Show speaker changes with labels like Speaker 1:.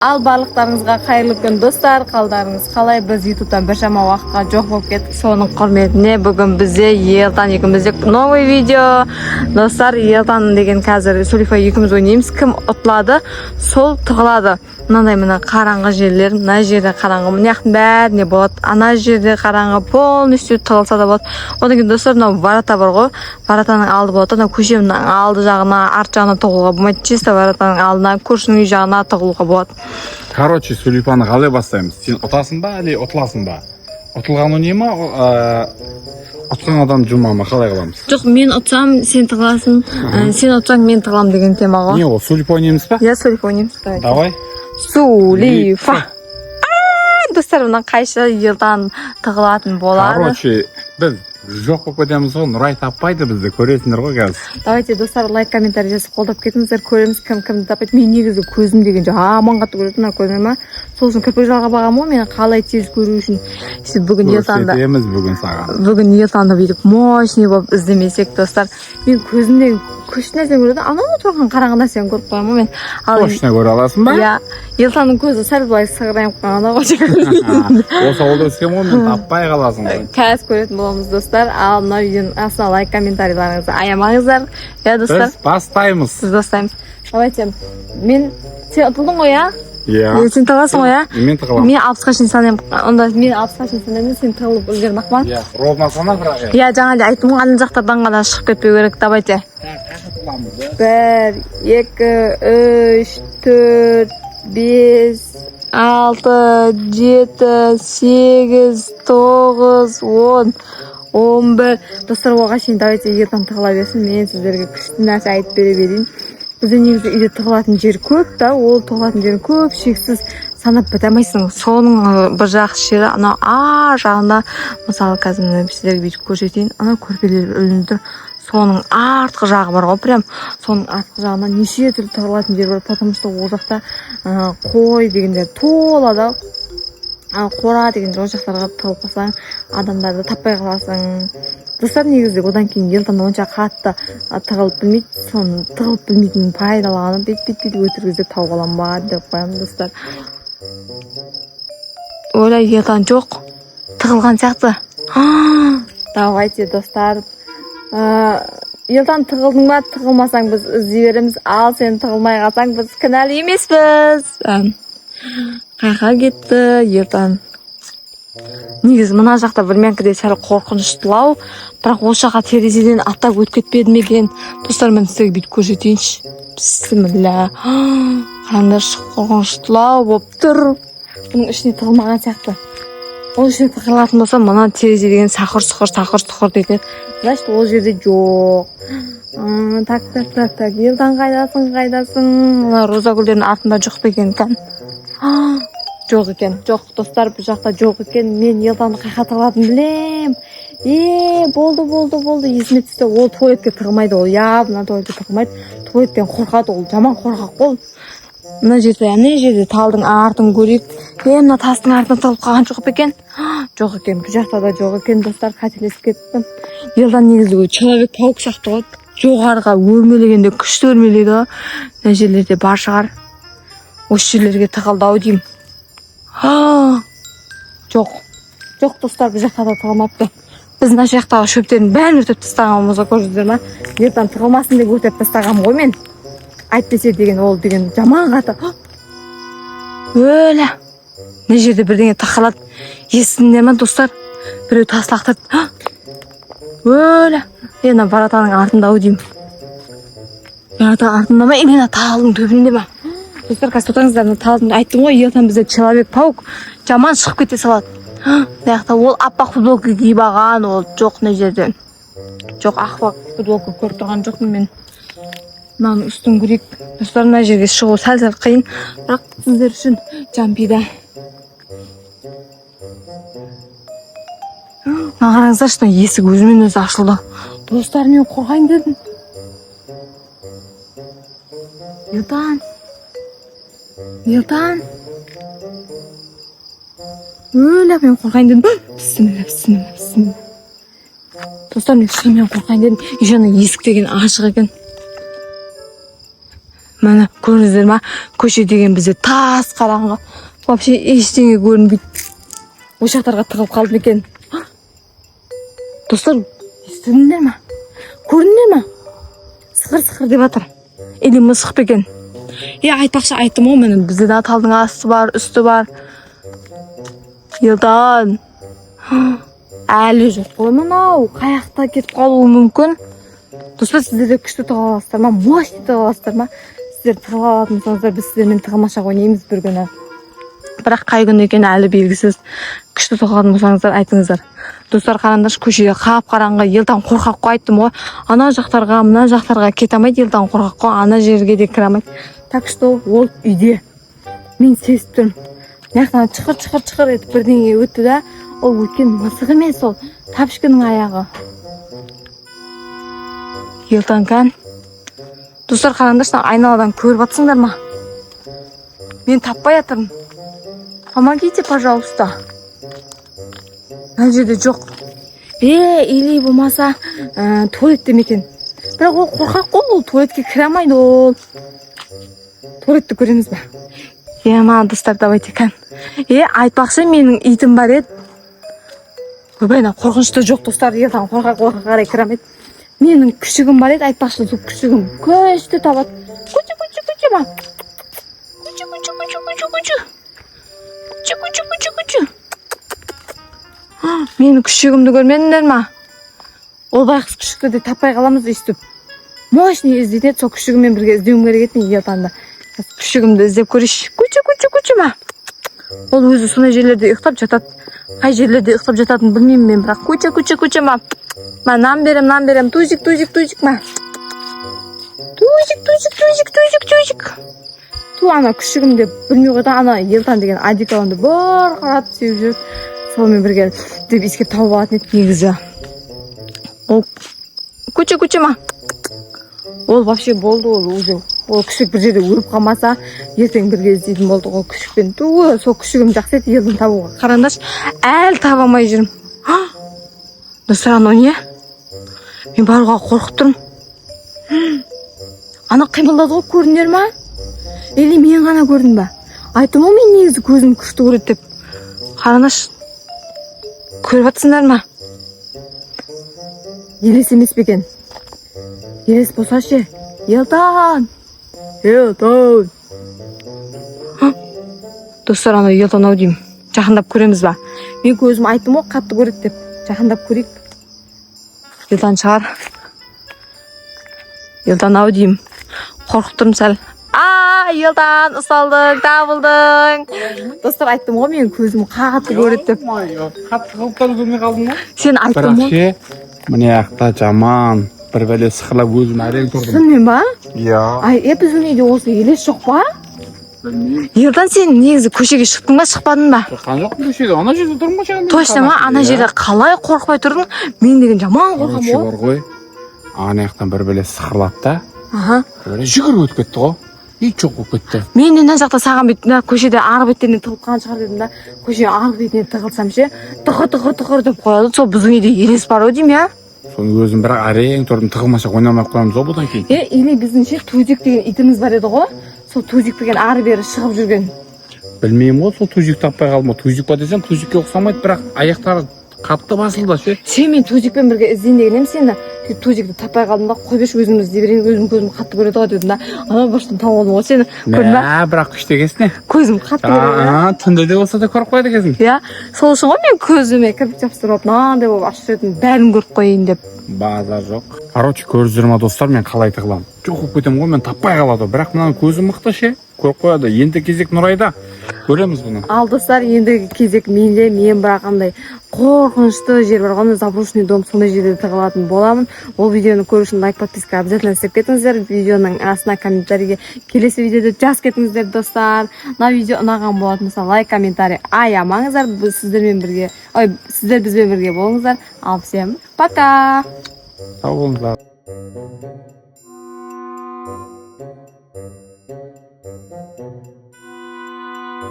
Speaker 1: Ал барлықтарыңызға қайырлы күн достар, қалдарыңыз қалай? Біз ютубтан біршама уақытқа жоқ болып кеттік. Соның құрметіне бүгін бізде Елтан екеумізде новый видео. Достар, Елтан деген қазір Сулифа екеуміз ойнаймыз. Кім ұтылады, сол тығылады. Мынандай мына қараңғы жерлер, мына жерде қараңғы, мына жақтың бәріне болады. Ана жерде қараңғы полностью тығылса да болады. Одан кейін достар, мынау варата бар ғой. Варатаның алды болады. Мына көшенің алды жағына, арт жағына тығылуға болмайды. Чисто варатаның алдына, көршінің үй жағына тығылуға болады.
Speaker 2: Короче, Сулифаны қалай бастаймыз? Сен ұтасың ба, әлі ұтыласың ба? Ұтылған ойнай ма, ұтқан адам жұма ма, қалай қыламыз?
Speaker 1: Жоқ, мен ұтсам, сен тығыласың, сен ұтсаң, мен тығылам деген тема ғой.
Speaker 2: Не ол, Сулифа ойнаймыз ба?
Speaker 1: Я Сулифа ойнаймыз.
Speaker 2: Давай.
Speaker 1: Сулифа. Достар, мына қайшы елдан тығылатын болады.
Speaker 2: Короче, біз жоқ болып кетеміз ғой, Нұрай таппайды бізді, көресіңдер ғой қазір.
Speaker 1: Давайте, достар, лайк, комментарий жазып қолдап кетіңіздер, көреміз кім-кімді таппайды. Мен негізі көзім деген жоқ, аман қатты көретін, мына көзіме. Сол үшін кірпік жалға бағам ғой, мені қалай тез көру үшін. Бүгін Елтанды.
Speaker 2: Көрсетеміз бүгін саған.
Speaker 1: Бүгін Елтанды бүйтіп мощный болып іздемесек, достар. Мен көзімдегі күшті нәрсені көреді, анау тұрған қараңғы нәрсені көріп қоямын мен.
Speaker 2: Точно көре аласың ба?
Speaker 1: Иә, Елтанның көзі сәл былай сығырайып қалған ғой.
Speaker 2: Осы ол өскен ғой, мен таппай қаласың ғой.
Speaker 1: Қазір көретін боламыз, достар. Ал мына видеоның астына лайк, комментарийларыңызды аямаңыздар. Иә, достар.
Speaker 2: Біз бастаймыз.
Speaker 1: Біз бастаймыз. Давайте. Сен ұтылдың ғой, иә?
Speaker 2: Иә.
Speaker 1: Сен тығыласың ғой, иә?
Speaker 2: Мен тығыламын.
Speaker 1: Мен 60-қа шейін санаймын. Онда мен 60-қа шейін санаймын, сен тығылып үлгермек ма?
Speaker 2: Иә, ровно сана бірақ.
Speaker 1: Иә, жаңа да айттым ғой, ана жақтардан ғана шығып кетпеу керек. Давайте. 1, 2, 3, 4, 5, 6, 7, 8, 9, 10, 11. Достар, оған шейін давайте ертең тығыла берсін. Мен сіздерге күшті нәрсе айтып бере берейін. Бізде негізі үйде тығылатын жер көп та, ол тығылатын жер көп, шексіз санап біте алмайсың. Соның бір жақсы жері ана жағында, мысалы қазір сіздерге бүйтіп көрсетейін, ана көрпелер ілініп тұр. Соның артқы жағы бар ғой, прям соның артқы жағына неше түрлі тығылатын жер бар, потому что ол жақта қой дегендер тола да. Қора дегендер, ол жақтарға тығылып қалсаң, адамдарды таппай қаласың. Достар, негізі одан кейін Елтан онша қатты тығылып білмейді, соны тығылып білмейтінін пайдаланып, бет-бет өтіргізіп тауып аламын ба деп қоямын, достар. Ойлай, Елтан жоқ, тығылған сияқты. Давайте, достар. Елтан, тығылдың ба, тығылмасаң біз іздей береміз, ал сен тығылмай қалсаң біз кінәлі емеспіз. Қайқа кетті Елтан. Негізі мына жақта білменкіде сәл қорқыныштылау, бірақ ол жаққа терезеден аттап өтіп кетпеді ме екен. Достар, мен сіздерге бүйтіп көрсетейінші. Бісміллә. Қараңдаршы, қорқыныштылау болып тұр. Бұның ішіне тығылмаған сияқты. Ол ішіне тығылатын болса, мына терезе деген сақыр-сұқыр дейді. Значит, ол жерде жоқ. Так. Елтан қайдасың? Мына роза гүлдердің артында жоқ екен кән. Жоқ екен. Жоқ, достар, бұл жақта жоқ екен. Мен Елтанды қайқа тығылатын білем. Болды. Есіме түсті. Ол туалетке тығылмайды ол. Мына туалетке тығылмайды. Туалеттен қорқады ол. Жаман қорқақ қол. Мына жерде талдың артын көрейік. Мына тастың артына тығылып қалған жоқ екен. Жоқ екен. Бұл жақта да жоқ екен, достар. Қателесіп кеттім. Елтан негізі человек-паук сияқты ғой. Жоғарыға өрмелегенде күшті өрмелейді. Мына жерлерде бар шығар. Осы жерлерге тығылды-ау деймін. Жоқ, достар, бұл жақта да тығылмапты. Біз мына жақтағы шөптерін бәрін өртеп тастағанымызға көрдіңіздер ме? Елтан тығылмасын деп өртеп тастағам ғой мен. Айтпесе деген ол деген жаман қаты. Өлі. Мына жерде бірдеңе тақалады. Естіңдер ме, достар? Біреу тас лақтырды. Өлі. Ена Варатаның артында-ау деймін. Варатаның артында ма? Ена талдың төбінде ма? Достар, қазір тұтаңыздар, талдың айттым ғой, Елтан бізде человек-паук жаман шығып кете салады. Даяқта ол аппақ футболка киіп алған, ол жоқ мына жерде. Жоқ, ақпақ футболка көріп тұрған жоқпын мен. Мынаның үстін көрейік. Достар, мына жерге шығу сәл қиын, бірақ сіздер үшін жампида. Қараңыздаршы, есік өзімен өзі ашылды. Достар, мен қорғайын дедім. Елтан. Өлі, мен қорқайын дедім. Бісміллә. Достар, мен қорқайын дедім. Ешені есік деген ашық екен. Мәні. Көрдіңіздер ма? Көше деген бізде тас қараңғы. Вообще ештеңе көрінбейді. Ошақтарға тығылып қалдым екен. Достар, естідіңдер ма? Көрдіңдер ма? Сықыр деп жатыр. Или мысық па екен? Айтпақшы айттым ғой мен, бізде де талдың асты бар, үсті бар. Елдан. Әлі жоқ қой мынау. Қаяқта кетіп қалуы мүмкін. Достар, сіздер де күшті тығыла аласыздар ма? Мощный тығыла аласыздар ма? Сіздер тығыла алатын болсаңыздар, біз сіздермен тығылмашақ ойнаймыз бір күні. Бірақ қай күн екені әлі белгісіз. Күшті тығылатын болсаңыздар айтыңыздар. Достар, қараңдаршы, көшеде қап-қараңғы. Елдан қорқақ қой, айттым ғой. Ана жақтарға, мына жақтарға кете алмайды, елдан қорқақ қой. Ана жерге де кіре алмайды. Так что ол үйде. Мен сезіп тұрмын. Мына чықыр етіп бірдеңе өтті да, ол өткен мысық емес, ол тапшкінің аяғы. Елдан кән. Достар, қараңдаршы, айналадан көріп атсыңдар ма? Мен таппай жатырмын. Помогите, пожалуйста. Мына жерде жоқ. Или болмаса туалетте мекен. Бірақ ол қорқақ қой, ол туалетке кіре алмайды ол. Туалетті көреміз ба? Маған достар, давайте кән. Айтпақшы, менің итім бар еді. Көбейна қорқынышты жоқ достар, елдан қорқақ қарай кіре алмайды. Менің күшігім бар еді, айтпақшы, сол күшігім көшті табады. Күші ма? Күші. Менің күшігімді көрмедіңдер ма? Ол байқыз күшікті де таппай қаламыз естіп. Мощный іздейді, сол күшігіммен бірге іздеуім керек еді елтанда. Күшігімді іздеп көрейші. Күші ма? Ол өзі сондай жерлерде ұйықтап жатады. Қай жерлерде ұйықтап жататынын білмеймін мен, бірақ күші ма? Ма, нан берем, тузик ма? Тузик. Ана күшігімде білмей қойды, ана елтан деген одеколонды бір қаратып сеуіп жүрді. Сонымен бірге деп искеп тауып алатын еді негізі. Ол күші ма? Ол вообще болды, ол күшік бір жерде өліп қалмаса, ертең бірге іздейтін болды ол күшікпен. Сол күшігім жақсы еді елдің табуға. Қараңдаршы, әлі таба алмай жүрмін. Достар, анау не? Мен баруға қорқып тұрмын. Ана қимылдады ғой, көрдіңдер ма? Или мен ғана көрдім ба? Айттым ғой, мен негізі көзім күшті көреді деп. Қараңдаршы, көріп атсыңдар ма? Елес емес пе екен? Елес болса ше? Елтан! Достар, ана елтан ау деймін. Жақындап көреміз ба? Мен көзім айттым ғой, қатты көреді деп. Жақындап көрейік. Елтан шығар. Елтан ау деймін. Қорқып тұрмын сәл. Елтан, ұсталдың, табылдың. Достар, айттым ғой, мен көзім қатты көреді деп.
Speaker 2: Қатты қылыптан көрмей қалдың ба?
Speaker 1: Сен айттым ғой.
Speaker 2: Бірақ міне ақта жаман. Бір бәле сықырлап өзім әрең тұрдым.
Speaker 1: Шынымен ба?
Speaker 2: Иә.
Speaker 1: Біздің үйде осы елес жоқ па? Елтан, сен негізі көшеге шықтың ба, шықпадың ба?
Speaker 2: Шыққан жоқ көшеде, ана жерде тұрмын ғой.
Speaker 1: Точно ма? Ана жерде қалай қорқпай тұрдың? Мен деген жаман қорқам ғой.
Speaker 2: Бар ғой. Ана жақтан бір бәле сықырлады да.
Speaker 1: Бір
Speaker 2: жүгіріп өтіп кетті ғой. Ит жоқ болып кетті.
Speaker 1: Мен мына жақта саған бүйтіп көшеде арғы беттерінен тығылып қалған шығар дедім да. Көше арғы бетінен тығылсам ше, тықыр деп қояды. Сол біздің үйде елес бар ау деймін, иә?
Speaker 2: Соны өзім бірақ әрең тұрдым, тығылмаса ойнамай қоямыз ғой бұдан кейін.
Speaker 1: Или біздіңше Тузик деген итіміз бар еді ғой. Сол Тузик деген ары бері шығып жүрген.
Speaker 2: Білмеймін ғой, сол Тузик таппай қалдым. Тузик ба десем, Тузикке ұқсамайды, бірақ аяқтары қатты басылды ше.
Speaker 1: Сен мен Тузикпен бірге іздейін деген едім сені. Тузикті таппай қалдым да, қой берші өзіміз іздей берейін, өзім көзім қатты көреді ғой дедім да. Ана баштан тауып алдым ғой сені. Көрдің ба?
Speaker 2: Бірақ күшті екенсің.
Speaker 1: Көзім қатты көреді.
Speaker 2: Түнде де болса да көріп қояды екенсің.
Speaker 1: Иә, сол үшін ғой мен көзіме кірпік жабыстырып мынандай болып ашып жібердім, бәрін көріп қояйын деп.
Speaker 2: Базар жоқ. Короче, көріп ма достар, мен қалай тығыламын. Жоқ болып кетемін ғой, мен таппай қалады. Бірақ мынаның көзі мықты ше. Көріп қояды. Енді кезек Нұрайда. Көреміз бұны.
Speaker 1: Ал достар, ендігі кезек менде. Мен бірақ андай қорқынышты жер бар ғой, заброшенный дом, сондай жерде тығылатын боламын. Ол видеоны көру үшін лайк, подписка обязательно істеп кетіңіздер. Видеоның астына комментарийге келесі видеода жаз кетіңіздер достар. Мына видео ұнаған болатын болса лайк, комментарий аямаңыздар. Сіздер бізбен бірге болыңыздар. Ал всем пока.
Speaker 2: Сау болыңыздар.